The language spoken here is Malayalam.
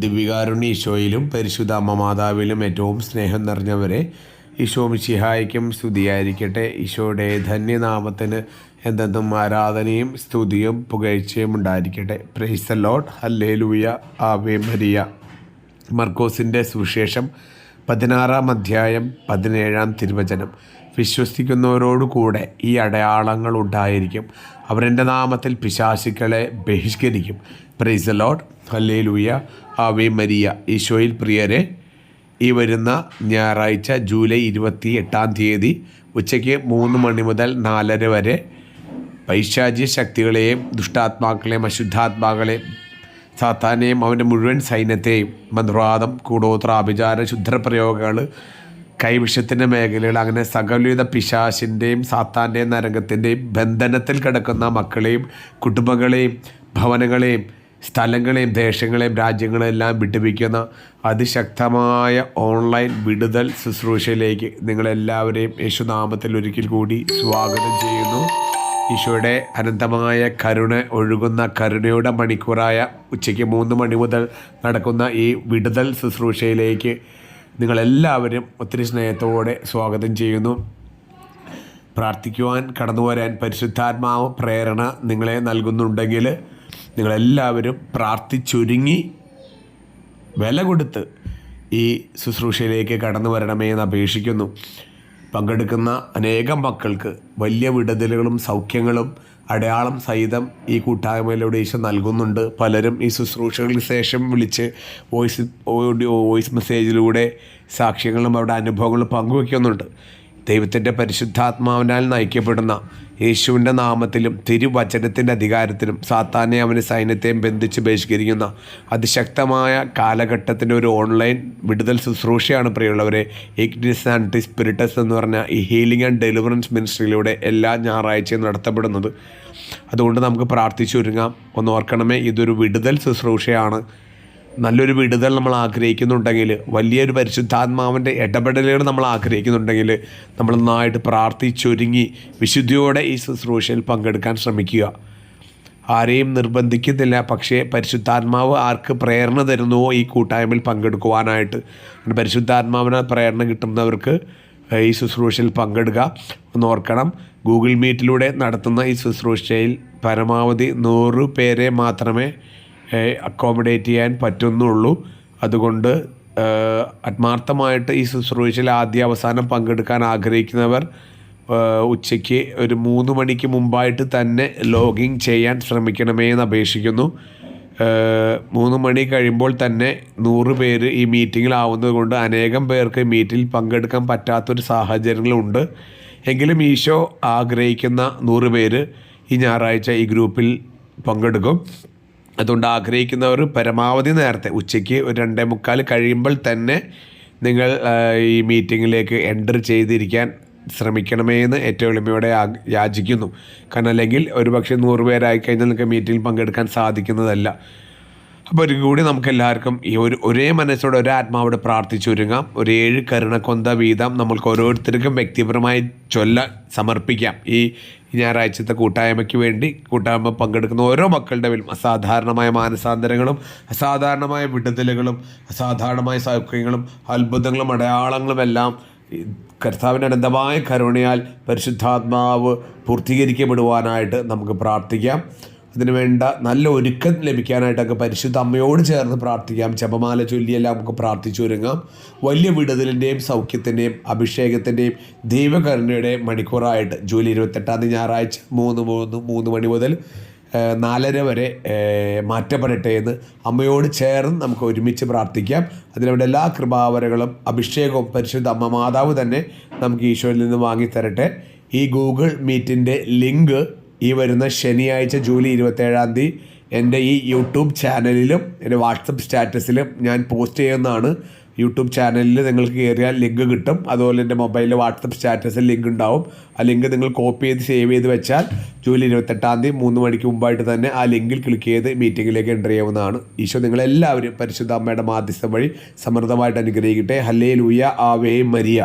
ദിവ്യകാരുണ്യ ഈശോയിലും പരിശുദ്ധ അമ്മ മാതാവിലും ഏറ്റവും സ്നേഹം നിറഞ്ഞവരെ, ഈശോ മിശിഹായ്ക്കും സ്തുതിയായിരിക്കട്ടെ. ഈശോയുടെ ധന്യനാമത്തിന് എന്തെന്നും ആരാധനയും സ്തുതിയും പുകഴ്ചയും ഉണ്ടായിരിക്കട്ടെ. Price the lord. ഹല്ലേലൂയ. ആവേ മരിയ. മർക്കോസിൻ്റെ സുവിശേഷം 16-ാം അധ്യായം 17-ാം തിരുവചനം. വിശ്വസിക്കുന്നവരോടുകൂടെ ഈ അടയാളങ്ങൾ ഉണ്ടായിരിക്കും. അവരെൻ്റെ നാമത്തിൽ പിശാചുക്കളെ ബഹിഷ്കരിക്കും. Praise the lord. ഹല്ലേലൂയ. ആവേ മരിയ. ഈശോയിൽ പ്രിയരെ, ഈ വരുന്ന ഞായറാഴ്ച ജൂലൈ 28-ാം തീയതി ഉച്ചയ്ക്ക് 3 മണി മുതൽ 4:30 വരെ പൈശാചിക ശക്തികളെയും ദുഷ്ടാത്മാക്കളെയും അശുദ്ധാത്മാക്കളെയും സാത്താനെയും അവൻ്റെ മുഴുവൻ സൈന്യത്തെയും മന്ത്രവാദം, കൂടോത്ര, ആഭിചാര, ശുദ്രപ്രയോഗങ്ങൾ, കൈവിഷത്തിൻ്റെ മേഖലകൾ, അങ്ങനെ സകലവിധ പിശാചിൻ്റെയും സാത്താൻ്റെയും നരകത്തിൻ്റെയും ബന്ധനത്തിൽ കിടക്കുന്ന മക്കളെയും കുടുംബങ്ങളെയും ഭവനങ്ങളെയും സ്ഥലങ്ങളെയും ദേശങ്ങളെയും രാജ്യങ്ങളെയും എല്ലാം വിട്ടുപിക്കുന്ന അതിശക്തമായ ഓൺലൈൻ വിടുതൽ ശുശ്രൂഷയിലേക്ക് നിങ്ങളെല്ലാവരെയും യേശുനാമത്തിൽ ഒരിക്കൽ കൂടി സ്വാഗതം ചെയ്യുന്നു. ഈശോയുടെ അനന്തമായ കരുണ ഒഴുകുന്ന കരുണയുടെ മണിക്കൂറായ ഉച്ചയ്ക്ക് 3 മണി മുതൽ നടക്കുന്ന ഈ വിടുതൽ ശുശ്രൂഷയിലേക്ക് നിങ്ങളെല്ലാവരും ഒത്തിരി സ്നേഹത്തോടെ സ്വാഗതം ചെയ്യുന്നു. പ്രാർത്ഥിക്കുവാൻ കടന്നു വരാൻ പരിശുദ്ധാത്മാവ് പ്രേരണ നിങ്ങളെ നൽകുന്നുണ്ടെങ്കിൽ നിങ്ങളെല്ലാവരും പ്രാർത്ഥിച്ചൊരുങ്ങി വില കൊടുത്ത് ഈ ശുശ്രൂഷയിലേക്ക് കടന്നു വരണമേ എന്ന് അപേക്ഷിക്കുന്നു. പങ്കെടുക്കുന്ന അനേകം മക്കൾക്ക് വലിയ വിടുതലുകളും സൗഖ്യങ്ങളും അടയാളം സഹിതം ഈ കൂട്ടായ്മയിലൂടെ ഈശോ നൽകുന്നുണ്ട്. പലരും ഈ ശുശ്രൂഷകൾക്ക് ശേഷം വിളിച്ച് വോയിസ് മെസ്സേജിലൂടെ സാക്ഷ്യങ്ങളും അവരുടെ അനുഭവങ്ങളും പങ്കുവയ്ക്കുന്നുണ്ട്. ദൈവത്തിൻ്റെ പരിശുദ്ധാത്മാവിനാൽ നയിക്കപ്പെടുന്ന യേശുവിൻ്റെ നാമത്തിലും തിരുവചനത്തിൻ്റെ അധികാരത്തിലും സാത്താനെ അവൻ്റെ സൈന്യത്തെയും ബന്ധിച്ച് ബഹിഷ്കരിക്കുന്ന അതിശക്തമായ കാലഘട്ടത്തിൻ്റെ ഒരു ഓൺലൈൻ വിടുതൽ ശുശ്രൂഷയാണ് പ്രിയമുള്ളവരെ ഇഗ്നിസ് ആൻഡ് സ്പിരിറ്റസ് എന്ന് പറഞ്ഞ ഈ ഹീലിംഗ് ആൻഡ് ഡെലിവറൻസ് മിനിസ്ട്രിയിലൂടെ എല്ലാ ഞായറാഴ്ചയും നടത്തപ്പെടുന്നത്. അതുകൊണ്ട് നമുക്ക് പ്രാർത്ഥിച്ചൊരുങ്ങാം. ഒന്ന് ഓർക്കണമേ, ഇതൊരു വിടുതൽ ശുശ്രൂഷയാണ്. നല്ലൊരു വിടുതൽ നമ്മൾ ആഗ്രഹിക്കുന്നുണ്ടെങ്കിൽ, വലിയൊരു പരിശുദ്ധാത്മാവിൻ്റെ ഇടപെടലുകൾ നമ്മൾ ആഗ്രഹിക്കുന്നുണ്ടെങ്കിൽ, നമ്മൾ നന്നായിട്ട് പ്രാർത്ഥിച്ചൊരുങ്ങി വിശുദ്ധിയോടെ ഈ ശുശ്രൂഷയിൽ പങ്കെടുക്കാൻ ശ്രമിക്കുക. ആരെയും നിർബന്ധിക്കുന്നില്ല, പക്ഷേ പരിശുദ്ധാത്മാവ് ആർക്ക് പ്രേരണ തരുന്നുവോ ഈ കൂട്ടായ്മയിൽ പങ്കെടുക്കുവാനായിട്ട്, പരിശുദ്ധാത്മാവിന് പ്രേരണ കിട്ടുന്നവർക്ക് ഈ ശുശ്രൂഷയിൽ പങ്കെടുക്കുക. ഒന്ന് ഓർക്കണം, ഗൂഗിൾ മീറ്റിലൂടെ നടത്തുന്ന ഈ ശുശ്രൂഷയിൽ പരമാവധി 100 പേരെ മാത്രമേ അക്കോമഡേറ്റ് ചെയ്യാൻ പറ്റുന്നുള്ളൂ. അതുകൊണ്ട് ആത്മാർത്ഥമായിട്ട് ഈ ശുശ്രൂഷയിൽ ആദ്യ അവസാനം പങ്കെടുക്കാൻ ആഗ്രഹിക്കുന്നവർ ഉച്ചയ്ക്ക് ഒരു 3 മണിക്ക് മുമ്പായിട്ട് തന്നെ ലോഗിൻ ചെയ്യാൻ ശ്രമിക്കണമേ എന്ന് അപേക്ഷിക്കുന്നു. 3 മണി കഴിയുമ്പോൾ തന്നെ 100 പേര് ഈ മീറ്റിങ്ങിലാവുന്നത് കൊണ്ട് അനേകം പേർക്ക് മീറ്റിൽ പങ്കെടുക്കാൻ പറ്റാത്തൊരു സാഹചര്യങ്ങളുണ്ട്. എങ്കിലും ഈശോ ആഗ്രഹിക്കുന്ന 100 പേര് ഈ ഞായറാഴ്ച ഈ ഗ്രൂപ്പിൽ പങ്കെടുക്കും. അതുകൊണ്ട് ആഗ്രഹിക്കുന്നവർ പരമാവധി നേരത്തെ ഉച്ചയ്ക്ക് ഒരു 2:45 കഴിയുമ്പോൾ തന്നെ നിങ്ങൾ ഈ മീറ്റിങ്ങിലേക്ക് എൻ്റർ ചെയ്തിരിക്കാൻ ശ്രമിക്കണമേ എന്ന് ഏറ്റവും എളിമയോടെ യാചിക്കുന്നു. കാരണം അല്ലെങ്കിൽ ഒരുപക്ഷെ 100 പേരായി കഴിഞ്ഞാൽ നിങ്ങൾക്ക് മീറ്റിങ്ങിൽ പങ്കെടുക്കാൻ സാധിക്കുന്നതല്ല. അപ്പോൾ ഒരു കൂടി നമുക്ക് എല്ലാവർക്കും ഈ ഒരേ മനസ്സോടെ ഒരേ ആത്മാവോടെ പ്രാർത്ഥിച്ചൊരുങ്ങാം. ഒരു 7 കരുണക്കൊന്ത വീതം നമ്മൾക്ക് ഓരോരുത്തർക്കും വ്യക്തിപരമായി സമർപ്പിക്കാം. ഈ ഞായറാഴ്ചത്തെ കൂട്ടായ്മയ്ക്ക് വേണ്ടി കൂട്ടായ്മ പങ്കെടുക്കുന്ന ഓരോ മക്കളുടെ മേലും അസാധാരണമായ മാനസാന്തരങ്ങളും അസാധാരണമായ വിടുതലുകളും അസാധാരണമായ സൗഖ്യങ്ങളും അത്ഭുതങ്ങളും അടയാളങ്ങളും എല്ലാം കർത്താവിൻ്റെ അനന്തമായ കരുണയാൽ പരിശുദ്ധാത്മാവ് പൂർത്തീകരിക്കപ്പെടുവാനായിട്ട് നമുക്ക് പ്രാർത്ഥിക്കാം. അതിനുവേണ്ട നല്ല ഒരുക്കം ലഭിക്കാനായിട്ടൊക്കെ പരിശുദ്ധ അമ്മയോട് ചേർന്ന് പ്രാർത്ഥിക്കാം. ജപമാല ചൊല്ലിയെല്ലാം നമുക്ക് പ്രാർത്ഥിച്ചൊരുങ്ങാം. വലിയ വിടുതലിൻ്റെയും സൗഖ്യത്തിൻ്റെയും അഭിഷേകത്തിൻ്റെയും ദൈവകരുണയുടെയും മണിക്കൂറായിട്ട് ജൂലൈ 28-ാം തീയതി ഞായറാഴ്ച 3 മണി മുതൽ 4:30 വരെ മാറ്റപ്പെടട്ടെ എന്ന് അമ്മയോട് ചേർന്ന് നമുക്ക് ഒരുമിച്ച് പ്രാർത്ഥിക്കാം. അതിലൂടെ എല്ലാ കൃപാവരങ്ങളും അഭിഷേകവും പരിശുദ്ധ അമ്മ മാതാവ് തന്നെ നമുക്ക് ഈശോയിൽ നിന്ന് വാങ്ങിത്തരട്ടെ. ഈ ഗൂഗിൾ മീറ്റിൻ്റെ ലിങ്ക് ഈ വരുന്ന ശനിയാഴ്ച ജൂലൈ 27-ാം തീയതി എൻ്റെ ഈ യൂട്യൂബ് ചാനലിലും എൻ്റെ വാട്സപ്പ് സ്റ്റാറ്റസിലും ഞാൻ പോസ്റ്റ് ചെയ്യുന്നതാണ്. യൂട്യൂബ് ചാനലിൽ നിങ്ങൾക്ക് കയറിയാൽ ലിങ്ക് കിട്ടും. അതുപോലെ എൻ്റെ മൊബൈലിൽ വാട്സപ്പ് സ്റ്റാറ്റസിൽ ലിങ്ക് ഉണ്ടാവും. ആ ലിങ്ക് നിങ്ങൾ കോപ്പി ചെയ്ത് സേവ് ചെയ്ത് വെച്ചാൽ ജൂലൈ 28-ാം തീയതി 3 മണിക്ക് മുമ്പായിട്ട് തന്നെ ആ ലിങ്കിൽ ക്ലിക്ക് ചെയ്ത് മീറ്റിങ്ങിലേക്ക് എൻ്റർ ചെയ്യാവുന്നതാണ്. ഈശോ നിങ്ങളെല്ലാവരും പരിശുദ്ധ അമ്മയുടെ മാധ്യസ്ഥം വഴി സമൃദ്ധമായിട്ട് അനുഗ്രഹിക്കട്ടെ. ഹല്ലേലൂയ. ആവേ മരിയ.